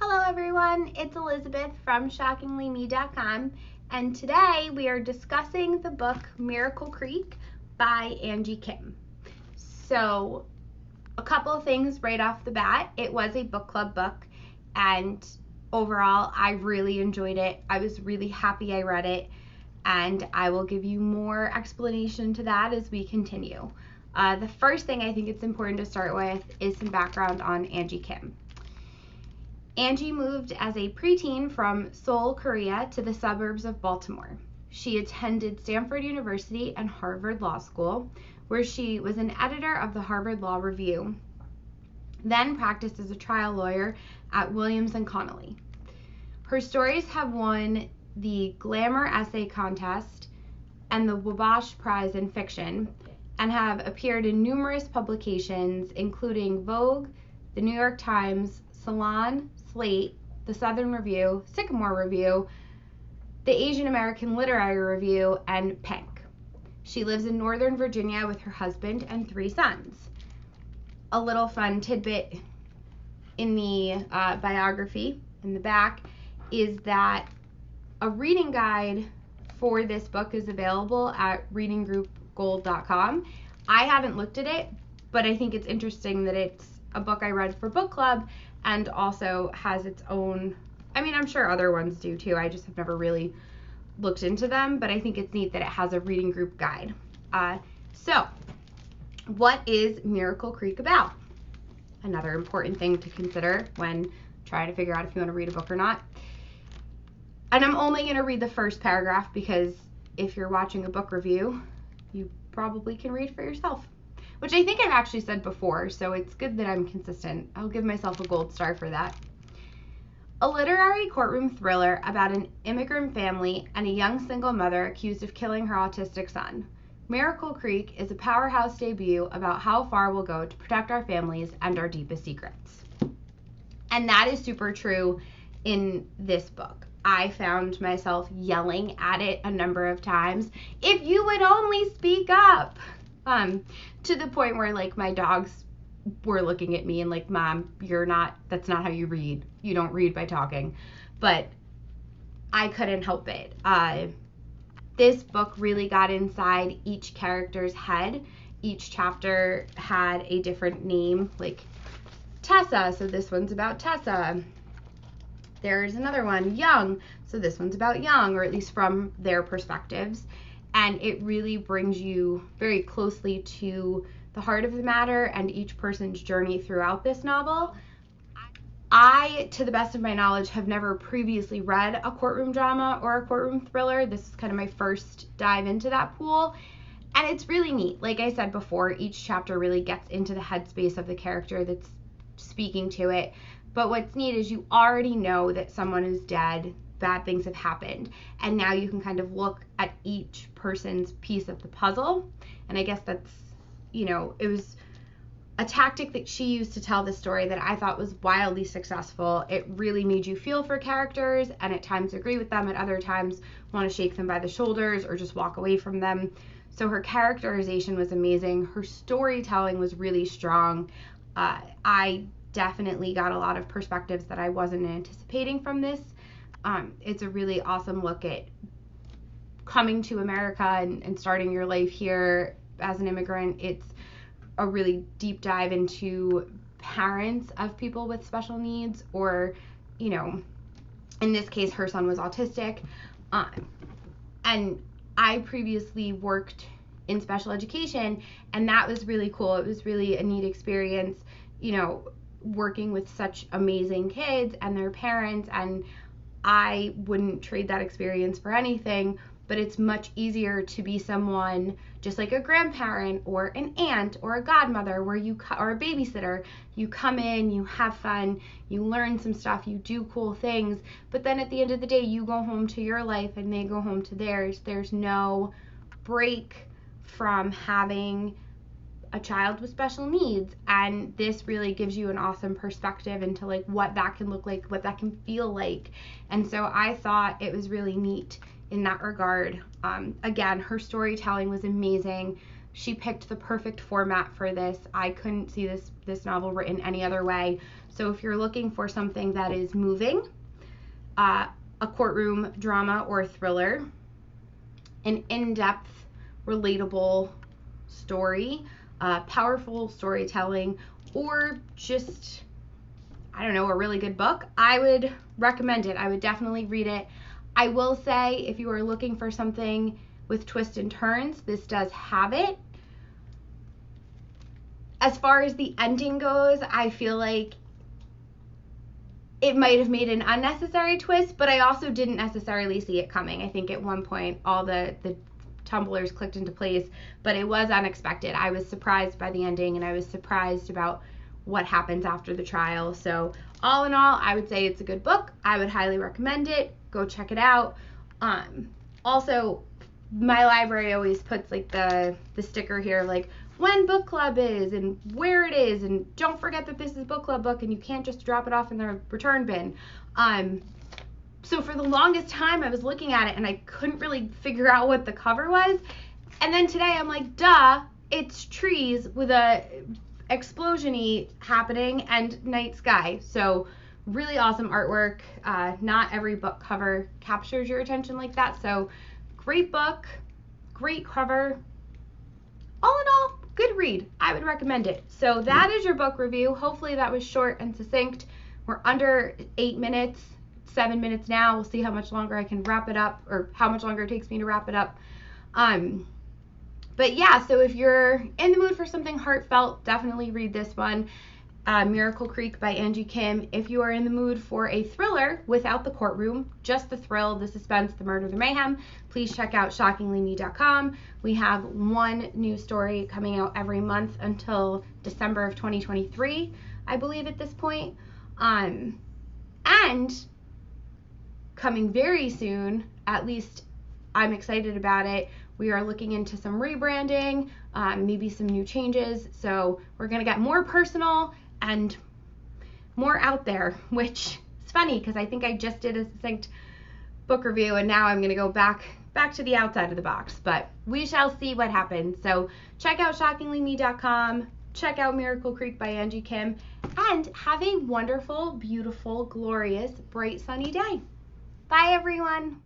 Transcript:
Hello everyone, it's Elizabeth from shockinglyme.com, and today we are discussing the book Miracle Creek by Angie Kim. So a couple of things right off the bat. It was a book club book, and overall I really enjoyed it. I was really happy I read it, and I will give you more explanation to that as we continue. The first thing I think it's important to start with is some background on Angie Kim. Angie moved as a preteen from Seoul, Korea to the suburbs of Baltimore. She attended Stanford University and Harvard Law School, where she was an editor of the Harvard Law Review, then practiced as a trial lawyer at Williams & Connolly. Her stories have won the Glamour Essay Contest and the Wabash Prize in Fiction, and have appeared in numerous publications including Vogue, the New York Times, Salon, Slate, the Southern Review, Sycamore Review, the Asian American Literary Review, and Pink. She lives in Northern Virginia with her husband and 3 sons. A little fun tidbit in the biography in the back is that a reading guide for this book is available at readinggroupgold.com. I haven't looked at it, but I think it's interesting that it's a book I read for book club and also has its own, I'm sure other ones do too, I just have never really looked into them, but I think it's neat that it has a reading group guide. So what is Miracle Creek about? Another important thing to consider when trying to figure out if you want to read a book or not. And I'm only going to read the first paragraph because if you're watching a book review, you probably can read for yourself, which I think I've actually said before, so it's good that I'm consistent. I'll give myself a gold star for that. A literary courtroom thriller about an immigrant family and a young single mother accused of killing her autistic son. Miracle Creek is a powerhouse debut about how far we'll go to protect our families and our deepest secrets. And that is super true in this book. I found myself yelling at it a number of times. If you would only speak up! To the point where my dogs were looking at me and Mom, that's not how you read. You don't read by talking. But I couldn't help it. This book really got inside each character's head. Each chapter had a different name, like Tessa, so this one's about Tessa. There's another one, Young, so this one's about Young, or at least from their perspectives. And it really brings you very closely to the heart of the matter and each person's journey throughout this novel. I, to the best of my knowledge, have never previously read a courtroom drama or a courtroom thriller. This is kind of my first dive into that pool. And it's really neat. Like I said before, each chapter really gets into the headspace of the character that's speaking to it. But what's neat is you already know that someone is dead, bad things have happened, and now you can kind of look at each person's piece of the puzzle. And I guess that's, it was a tactic that she used to tell the story that I thought was wildly successful. It really made you feel for characters and at times agree with them, at other times want to shake them by the shoulders or just walk away from them. So her characterization was amazing. Her storytelling was really strong. I definitely got a lot of perspectives that I wasn't anticipating from this. It's a really awesome look at coming to America and starting your life here as an immigrant. It's a really deep dive into parents of people with special needs, or, in this case, her son was autistic. And I previously worked in special education, and that was really cool. It was really a neat experience, working with such amazing kids and their parents, and I wouldn't trade that experience for anything. But it's much easier to be someone just like a grandparent or an aunt or a godmother, or a babysitter. You come in, you have fun, you learn some stuff, you do cool things, but then at the end of the day, you go home to your life and they go home to theirs. There's no break from having a child with special needs, and this really gives you an awesome perspective into what that can look like, what that can feel like. And so I thought it was really neat in that regard. Again, her storytelling was amazing. She picked the perfect format for this. I couldn't see this novel written any other way. So if you're looking for something that is moving, a courtroom drama or thriller, an in-depth, relatable story, powerful storytelling, or just, I don't know, a really good book, I would recommend it. I would definitely read it. I will say, if you are looking for something with twists and turns, this does have it. As far as the ending goes, I feel like it might have made an unnecessary twist, but I also didn't necessarily see it coming. I think at one point all the tumblers clicked into place, but it was unexpected. I was surprised by the ending, and I was surprised about what happens after the trial. So all in all, I would say it's a good book. I would highly recommend it. Go check it out. Also, my library always puts like the sticker here, like when book club is and where it is, and don't forget that this is a book club book and you can't just drop it off in the return bin. So for the longest time I was looking at it and I couldn't really figure out what the cover was, and then today I'm like, duh, it's trees with a explosion-y happening and night sky. So really awesome artwork. Not every book cover captures your attention like that, so great book, great cover. All in all, good read. I would recommend it. So that is your book review. Hopefully that was short and succinct. We're under 8 minutes, 7 minutes now. We'll see how much longer I can wrap it up, or how much longer it takes me to wrap it up. But yeah, so if you're in the mood for something heartfelt, definitely read this one. Miracle Creek by Angie Kim. If you are in the mood for a thriller without the courtroom, just the thrill, the suspense, the murder, the mayhem, please check out shockinglyme.com. We have one new story coming out every month until December of 2023, I believe at this point. And coming very soon, at least I'm excited about it, we are looking into some rebranding, maybe some new changes. So we're going to get more personal and more out there, which is funny because I think I just did a succinct book review and now I'm going to go back to the outside of the box, but we shall see what happens. So check out shockinglyme.com, check out Miracle Creek by Angie Kim, and have a wonderful, beautiful, glorious, bright, sunny day. Bye, everyone.